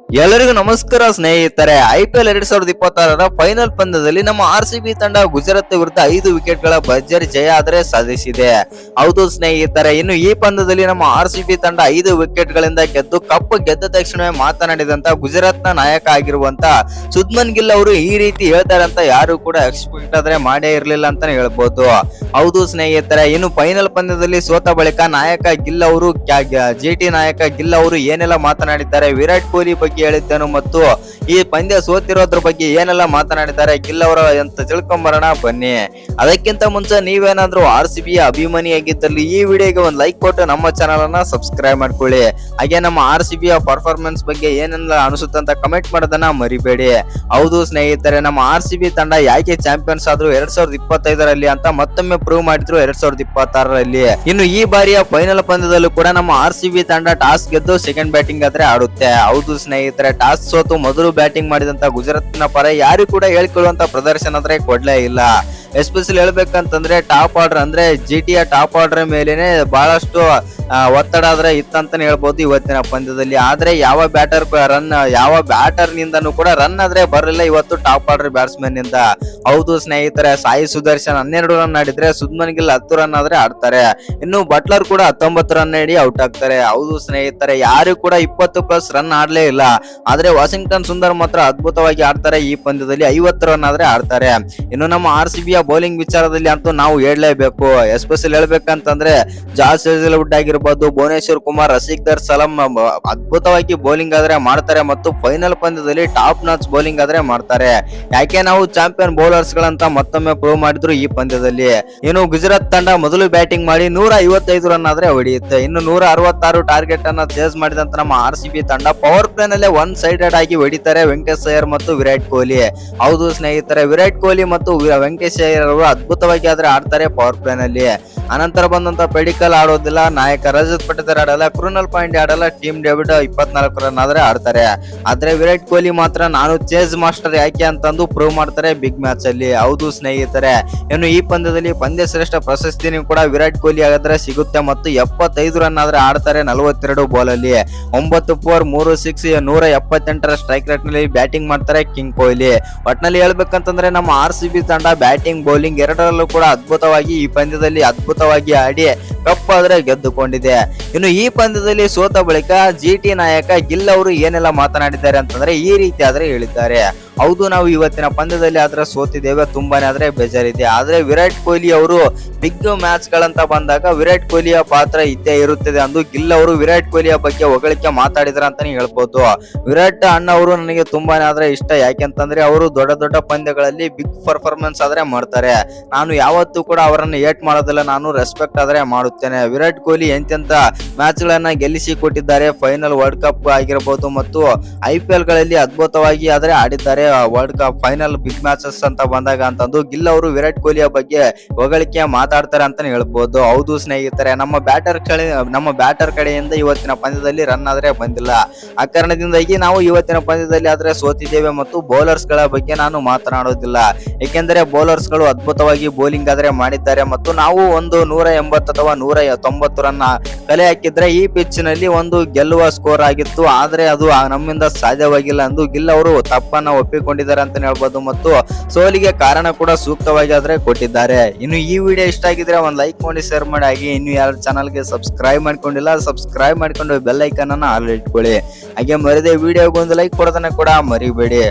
ಎಲ್ಲರಿಗೂ ನಮಸ್ಕಾರ ಸ್ನೇಹಿತರೆ. IPL 2026ರ ಫೈನಲ್ ಪಂದ್ಯದಲ್ಲಿ ನಮ್ಮ RCB ತಂಡ ಗುಜರಾತ್ ವಿರುದ್ಧ 5 ವಿಕೆಟ್ಗಳ ಭರ್ಜರಿ ಜಯ ಆದರೆ ಸಾಧಿಸಿದೆ. ಹೌದು ಸ್ನೇಹಿತರೆ, ಇನ್ನು ಈ ಪಂದ್ಯದಲ್ಲಿ ನಮ್ಮ RCB ತಂಡ 5 ವಿಕೆಟ್ಗಳಿಂದ ಗೆದ್ದು ಕಪ್ ಗೆದ್ದ ತಕ್ಷಣವೇ ಮಾತನಾಡಿದಂತ ಗುಜರಾತ್ನ ನಾಯಕ ಆಗಿರುವಂತ ಶುಭ್ಮನ್ ಗಿಲ್ ಅವರು ಈ ರೀತಿ ಹೇಳ್ತಾರೆ ಅಂತ ಯಾರು ಕೂಡ ಎಕ್ಸ್ಪೆಕ್ಟ್ ಆದ್ರೆ ಮಾಡೇ ಇರಲಿಲ್ಲ ಅಂತಾನೆ ಹೇಳ್ಬೋದು. ಹೌದು ಸ್ನೇಹಿತರೆ, ಇನ್ನು ಫೈನಲ್ ಪಂದ್ಯದಲ್ಲಿ ಸೋತ ಬಳಿಕ ನಾಯಕ ಗಿಲ್ ಅವರು GT ನಾಯಕ ಗಿಲ್ ಅವರು ಏನೆಲ್ಲ ಮಾತನಾಡಿದ್ದಾರೆ, ವಿರಾಟ್ ಕೊಹ್ಲಿ ಬಗ್ಗೆ ಹೇಳಿದ್ದೇನು ಮತ್ತು ಈ ಪಂದ್ಯ ಸೋತಿರೋದ್ರ ಬಗ್ಗೆ ಏನೆಲ್ಲ ಮಾತನಾಡಿದ್ದಾರೆ ಗಿಲ್ ಅವರ ಅಂತ ತಿಳ್ಕೊಂಬರೋಣ ಬನ್ನಿ. ಅದಕ್ಕಿಂತ ಮುಂಚೆ ನೀವೇನಾದ್ರೂ RCB ಅಭಿಮಾನಿಯಾಗಿದ್ದಲ್ಲಿ ಈ ವಿಡಿಯೋಗೆ ಒಂದು ಲೈಕ್ ಕೊಟ್ಟು ನಮ್ಮ ಚಾನಲ್ ಅನ್ನ ಸಬ್ಸ್ಕ್ರೈಬ್ ಮಾಡ್ಕೊಳ್ಳಿ. ಹಾಗೆ ನಮ್ಮ RCB ಪರ್ಫಾರ್ಮೆನ್ಸ್ ಬಗ್ಗೆ ಏನೆಲ್ಲ ಅನಿಸುತ್ತೆ ಅಂತ ಕಮೆಂಟ್ ಮಾಡೋದನ್ನ ಮರಿಬೇಡಿ. ಹೌದು ಸ್ನೇಹಿತರೆ, ನಮ್ಮ RCB ತಂಡ ಯಾಕೆ ಚಾಂಪಿಯನ್ಸ್ ಆದ್ರು 2025ರಲ್ಲಿ ಅಂತ ಮತ್ತೊಮ್ಮೆ ಪ್ರೂವ್ ಮಾಡಿದ್ರು 2026ರಲ್ಲಿ. ಇನ್ನು ಈ ಬಾರಿಯ ಫೈನಲ್ ಪಂದ್ಯದಲ್ಲೂ ಕೂಡ ನಮ್ಮ RCB ತಂಡ ಟಾಸ್ ಗೆದ್ದು ಸೆಕೆಂಡ್ ಬ್ಯಾಟಿಂಗ್ ಆದ್ರೆ ಆಡುತ್ತೆ. ಹೌದು ಸ್ನೇಹಿತರೆ, ಟಾಸ್ ಸೋತು ಮೊದಲು ಬ್ಯಾಟಿಂಗ್ ಮಾಡಿದಂತ ಗುಜರಾತ್ನ ಪರ ಯಾರು ಕೂಡ ಹೇಳ್ಕೊಳ್ಳುವಂತ ಪ್ರದರ್ಶನ ಆದ್ರೆ ಕೊಡ್ಲೇ ಇಲ್ಲ. ಎಸ್ಪೆಷಲಿ ಹೇಳ್ಬೇಕಂತಂದ್ರೆ ಟಾಪ್ ಆರ್ಡರ್ ಅಂದ್ರೆ GTಯ ಟಾಪ್ ಆರ್ಡರ್ ಮೇಲೇನೆ ಬಹಳಷ್ಟು ಒತ್ತಡ ಆದ್ರೆ ಇತ್ತಂತಾನೆ ಹೇಳ್ಬೋದು ಇವತ್ತಿನ ಪಂದ್ಯದಲ್ಲಿ. ಆದ್ರೆ ಯಾವ ಬ್ಯಾಟರ್ ನಿಂದನೂ ಕೂಡ ರನ್ ಆದ್ರೆ ಬರಲಿಲ್ಲ ಇವತ್ತು ಟಾಪ್ ಆರ್ಡರ್ ಬ್ಯಾಟ್ಸ್ಮನ್ ನಿಂದ. ಹೌದು ಸ್ನೇಹಿತರೆ, ಸಾಯಿ ಸುದರ್ಶನ್ 12 ರನ್ ಆಡಿದ್ರೆ ಶುಭ್ಮನ್ ಗಿಲ್ 10 ರನ್ ಆದ್ರೆ ಆಡ್ತಾರೆ. ಇನ್ನು ಬಟ್ಲರ್ ಕೂಡ 19 ರನ್ ನೀಡಿ ಔಟ್ ಆಗ್ತಾರೆ. ಹೌದು ಸ್ನೇಹಿತರೆ, ಯಾರು ಕೂಡ 20+ ರನ್ ಆಡ್ಲೇ ಇಲ್ಲ. ಆದ್ರೆ ವಾಷಿಂಗ್ಟನ್ ಸುಂದರ್ ಮಾತ್ರ ಅದ್ಭುತವಾಗಿ ಆಡ್ತಾರೆ. ಈ ಪಂದ್ಯದಲ್ಲಿ 50 ರನ್ ಆದ್ರೆ ಆಡ್ತಾರೆ. ಇನ್ನು ನಮ್ಮ RCBಯ ಬೌಲಿಂಗ್ ವಿಚಾರದಲ್ಲಿ ಅಂತೂ ನಾವು ಹೇಳಲೇಬೇಕು. ಎಸ್ಪೆಷಲಿ ಹೇಳ್ಬೇಕಂತಂದ್ರೆ ಜಾಸ್ ಹೇಜಲ್ವುಡ್ ಆಗಿರ್ಬೋದು, ಭುವನೇಶ್ವರ್ ಕುಮಾರ್, ರಸಿಕದಾರ್ ಸಲಾಂ ಅದ್ಭುತವಾಗಿ ಬೌಲಿಂಗ್ ಆದ್ರೆ ಮಾಡ್ತಾರೆ ಮತ್ತು ಫೈನಲ್ ಪಂದ್ಯದಲ್ಲಿ ಟಾಪ್ ನಾಚ್ ಬೌಲಿಂಗ್ ಆದ್ರೆ ಮಾಡ್ತಾರೆ. ಯಾಕೆ ನಾವು ಚಾಂಪಿಯನ್ ಬೌಲರ್ಸ್ ಗಳಂತ ಮತ್ತೊಮ್ಮೆ ಪ್ರೂವ್ ಮಾಡಿದ್ರು ಈ ಪಂದ್ಯದಲ್ಲಿ. ಇನ್ನು ಗುಜರಾತ್ ತಂಡ ಮೊದಲು ಬ್ಯಾಟಿಂಗ್ ಮಾಡಿ 155 ರನ್ ಆದ್ರೆ ಹೊಡೆಯುತ್ತೆ. ಇನ್ನು 166 ಟಾರ್ಗೆಟ್ ಅನ್ನ ಚೇಸ್ ಮಾಡಿದಂತ ನಮ್ಮ RCB ತಂಡ ಪವರ್ ಪ್ಲೇ ನಲ್ಲೇ ಒನ್ ಸೈಡೆಡ್ ಆಗಿ ಹೊಡಿತಾರೆ ವೆಂಕಟೇಶ್ ಅಯ್ಯರ್ ಮತ್ತು ವಿರಾಟ್ ಕೊಹ್ಲಿ. ಹೌದು ಸ್ನೇಹಿತರೆ, ವಿರಾಟ್ ಕೊಹ್ಲಿ ಮತ್ತು ವೆಂಕಟೇಶ್ ಅಯ್ಯರ್ ಅವರು ಅದ್ಭುತವಾಗಿ ಆದ್ರೆ ಆಡ್ತಾರೆ ಪವರ್ ಪ್ಲೇ ನಲ್ಲಿ. ಅನಂತರ ಬಂದಂತ ಪೆಡಿಕಲ್ ಆಡೋದಿಲ್ಲ, ನಾಯಕ ರಜತ್ ಪಟಿದಾರ್ ಆಡಲ್ಲ, ಕೃಣಾಲ್ ಪಾಂಡ್ಯ ಆಡಲ್ಲ, ಟೀಮ್ ಡೇವಿಡ್ 24 ರನ್ ಆದ್ರೆ ಆಡ್ತಾರೆ. ಆದ್ರೆ ವಿರಾಟ್ ಕೊಹ್ಲಿ ಮಾತ್ರ ನಾನು ಚೇಸ್ ಮಾಸ್ಟರ್ ಯಾಕೆ ಅಂತಂದು ಪ್ರೂವ್ ಮಾಡ್ತಾರೆ ಬಿಗ್ ಮ್ಯಾಚ್ ಅಲ್ಲಿ. ಹೌದು ಸ್ನೇಹಿತರೆ, ಇನ್ನು ಈ ಪಂದ್ಯದಲ್ಲಿ ಪಂದ್ಯ ಶ್ರೇಷ್ಠ ಪ್ರಶಸ್ತಿನೂ ಕೂಡ ವಿರಾಟ್ ಕೊಹ್ಲಿ ಆದ್ರೆ ಸಿಗುತ್ತೆ ಮತ್ತು 75 ರನ್ ಆದ್ರೆ ಆಡ್ತಾರೆ 42 ಬಾಲ್ ಅಲ್ಲಿ. 9 4 3 6 178ರ ಸ್ಟ್ರೈಕ್ ರೇಟ್ ನಲ್ಲಿ ಬ್ಯಾಟಿಂಗ್ ಮಾಡ್ತಾರೆ ಕಿಂಗ್ ಕೊಹ್ಲಿ. ಒಟ್ನಲ್ಲಿ ಹೇಳ್ಬೇಕಂತಂದ್ರೆ ನಮ್ಮ RCB ತಂಡ ಬ್ಯಾಟಿಂಗ್ ಬೌಲಿಂಗ್ ಎರಡರಲ್ಲೂ ಕೂಡ ಅದ್ಭುತವಾಗಿ ಈ ಪಂದ್ಯದಲ್ಲಿ ಅದ್ಭುತವಾಗಿ ಆಡಿ ಕಪ್ ಆದ್ರೆ ಗೆದ್ದುಕೊಂಡಿದೆ. ಇನ್ನು ಈ ಪಂದ್ಯದಲ್ಲಿ ಸೋತ ಬಳಿಕ GT ನಾಯಕ ಗಿಲ್ ಅವರು ಏನೆಲ್ಲ ಮಾತನಾಡಿದ್ದಾರೆ ಅಂತಂದ್ರೆ ಈ ರೀತಿ ಆದ್ರೆ ಹೇಳಿದ್ದಾರೆ. ಹೌದು, ನಾವು ಇವತ್ತಿನ ಪಂದ್ಯದಲ್ಲಿ ಆದ್ರೆ ಸೋತಿದ್ದೇವೆ, ತುಂಬಾನೇ ಆದ್ರೆ ಬೇಜಾರಿದೆ. ಆದ್ರೆ ವಿರಾಟ್ ಕೊಹ್ಲಿ ಅವರು ಬಿಗ್ ಮ್ಯಾಚ್ ಗಳಂತ ಬಂದಾಗ ವಿರಾಟ್ ಕೊಹ್ಲಿಯ ಪಾತ್ರ ಇದ್ದೇ ಇರುತ್ತದೆ ಅಂದು ಗಿಲ್ ಅವರು ವಿರಾಟ್ ಕೊಹ್ಲಿಯ ಬಗ್ಗೆ ಹೊಗಳಿಕೆ ಮಾತಾಡಿದ್ರ ಅಂತಾನೆ ಹೇಳ್ಬೋದು. ವಿರಾಟ್ ಅಣ್ಣ ಅವರು ನನಗೆ ತುಂಬಾನೇ ಆದ್ರೆ ಇಷ್ಟ. ಯಾಕೆಂತಂದ್ರೆ ಅವರು ದೊಡ್ಡ ದೊಡ್ಡ ಪಂದ್ಯಗಳಲ್ಲಿ ಬಿಗ್ ಪರ್ಫಾರ್ಮೆನ್ಸ್ ಆದ್ರೆ ಮಾಡ್ತಾರೆ. ನಾನು ಯಾವತ್ತೂ ಕೂಡ ಅವರನ್ನು ಏಟ್ ಮಾಡೋದಿಲ್ಲ, ನಾನು ರೆಸ್ಪೆಕ್ಟ್ ಆದ್ರೆ ಮಾಡುತ್ತೇನೆ. ವಿರಾಟ್ ಕೊಹ್ಲಿ ಎಂತೆಂತ ಮ್ಯಾಚ್ ಗಳನ್ನ ಗೆಲ್ಲಿಸಿ ಕೊಟ್ಟಿದ್ದಾರೆ. ಫೈನಲ್ ವರ್ಲ್ಡ್ ಕಪ್ ಆಗಿರಬಹುದು ಮತ್ತು IPL ಗಳಲ್ಲಿ ಅದ್ಭುತವಾಗಿ ಆದ್ರೆ ಆಡಿದ್ದಾರೆ. World cup final big matches ಅಂತ ಬಂದಾಗ ಅಂತಂದು ಗಿಲ್ ಅವರು ವಿರಾಟ್ ಕೊಹ್ಲಿಯ ಬಗ್ಗೆ ಹೊಗಳಿಕೆ ಮಾತಾಡ್ತಾರೆ ಅಂತಾನೆ ಹೇಳ್ಬೋದು. ಹೌದು ಸ್ನೇಹಿತರೆ, ನಮ್ಮ ಬ್ಯಾಟರ್ ಕಡೆಯಿಂದ ಇವತ್ತಿನ ಪಂದ್ಯದಲ್ಲಿ ರನ್ ಆದ್ರೆ ಬಂದಿಲ್ಲ. ಆ ಕಾರಣದಿಂದಾಗಿ ನಾವು ಇವತ್ತಿನ ಪಂದ್ಯದಲ್ಲಿ ಆದ್ರೆ ಸೋತಿದ್ದೇವೆ ಮತ್ತು ಬೌಲರ್ಸ್ ಗಳ ಬಗ್ಗೆ ನಾನು ಮಾತನಾಡೋದಿಲ್ಲ. ಏಕೆಂದರೆ ಬೌಲರ್ಸ್ ಗಳು ಅದ್ಭುತವಾಗಿ ಬೌಲಿಂಗ್ ಆದ್ರೆ ಮಾಡಿದ್ದಾರೆ ಮತ್ತು ನಾವು ಒಂದು 180 ಅಥವಾ 190 ರನ್ ಕಲೆ ಹಾಕಿದ್ರೆ ಈ ಪಿಚ್ ನಲ್ಲಿ ಒಂದು ಗೆಲ್ಲುವ ಸ್ಕೋರ್ ಆಗಿತ್ತು. ಆದ್ರೆ ಅದು ನಮ್ಮಿಂದ ಸಾಧ್ಯವಾಗಿಲ್ಲ ಎಂದು ಗಿಲ್ ಅವರು ತಪ್ಪನ್ನ ಒಪ್ಪಿಕೊಂಡಿದ್ದಾರೆ ಅಂತ ಹೇಳ್ಬೋದು ಮತ್ತು ಸೋಲಿಗೆ ಕಾರಣ ಕೂಡ ಸೂಕ್ತವಾಗಿ ಆದ್ರೆ ಕೊಟ್ಟಿದ್ದಾರೆ. ಇನ್ನು ಈ ವಿಡಿಯೋ ಇಷ್ಟ ಆಗಿದ್ರೆ ಒಂದು ಲೈಕ್ ಮಾಡಿ, ಶೇರ್ ಮಾಡಿ. ಹಾಗೆ ಇನ್ನು ಯಾರು ಚಾನಲ್ಗೆ ಸಬ್ಸ್ಕ್ರೈಬ್ ಮಾಡ್ಕೊಂಡಿಲ್ಲ ಸಬ್ಸ್ಕ್ರೈಬ್ ಮಾಡ್ಕೊಂಡು ಬೆಲ್ ಐಕನ್ ಅನ್ನ ಆಲ್ ಇಟ್ಕೊಳ್ಳಿ. ಹಾಗೆ ಮರಿದೆ ವಿಡಿಯೋಗೆ ಒಂದು ಲೈಕ್ ಕೊಡೋದನ್ನ ಕೂಡ ಮರಿಬೇಡಿ.